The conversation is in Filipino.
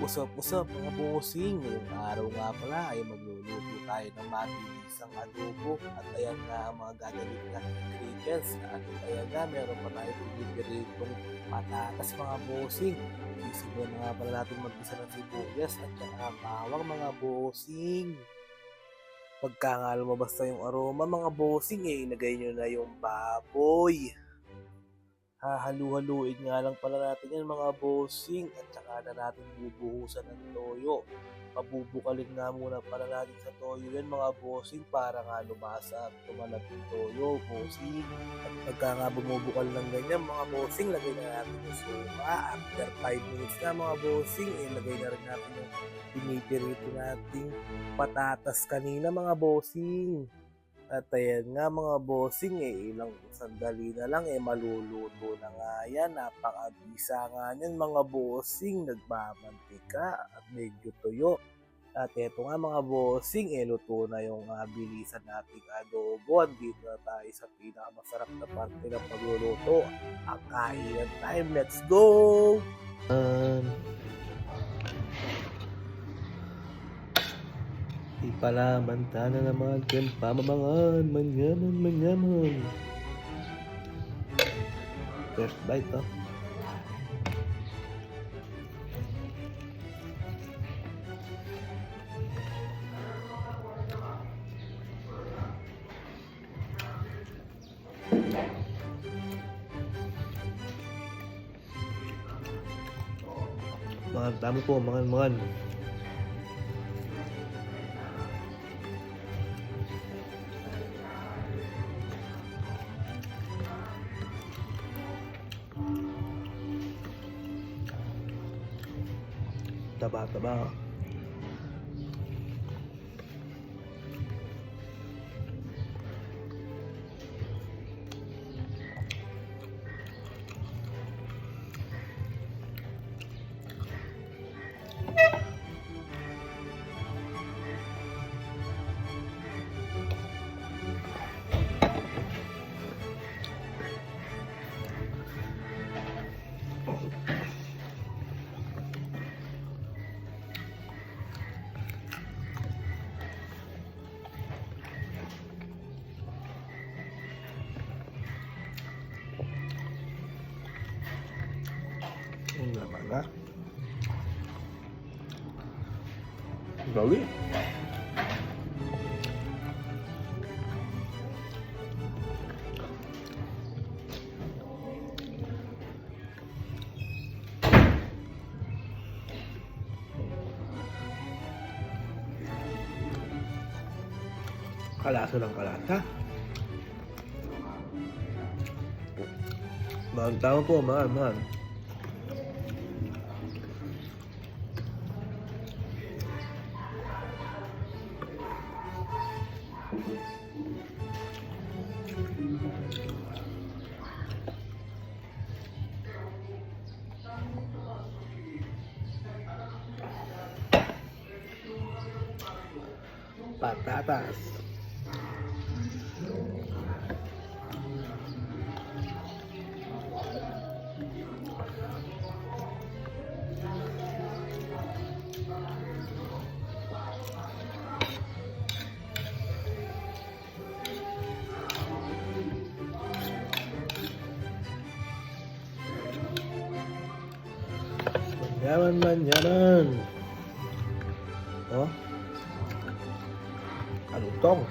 Usap-usap mga bossing, ngayong araw nga pala ay magluluto tayo ng mabilisang adobo at ayan nga ang mga gagawin natin ingredients at ayan nga meron pa tayo pinipiritong patatas mga bossing. Sisimulan na nga pala natin mag-isa ng sibuyas at saka bawang mga bossing. Pagka nga lumabas na yung aroma mga bossing ilagay nyo na yung baboy. Hahalu-haluin nga lang pala natin yan mga bossing at saka na natin bubuhusan ng toyo. Pabubukalin nga muna pala natin sa toyo yan mga bossing para nga lumasa at tumalab yung toyo bossing. At pagka nga bumubukal ng ganyan mga bossing, lagay na natin yung suka. After 5 minutes na mga bossing, ilagay na rin natin yung pinipirito nating patatas kanina mga bossing. At ayan nga mga bossing ilang sandali na lang maluluto na nga yan. Napakabisa nga yan mga bossing, nagmamantika at medyo tuyo. At eto nga mga bossing, luto na yung bilisan nating adobo. Andito na tayo sa pinakamasarap na parte ng pagluluto, ang kainan time. Let's go! Ipalamanta na naman kayong pamamangan, manyaman. First bite, oh. Mga dami po, mangan. Taba. Naman gawi. Kalasa ng kalata. Mahal tao po, mahal. Patatas. Manyaman. Oh. Kalutong.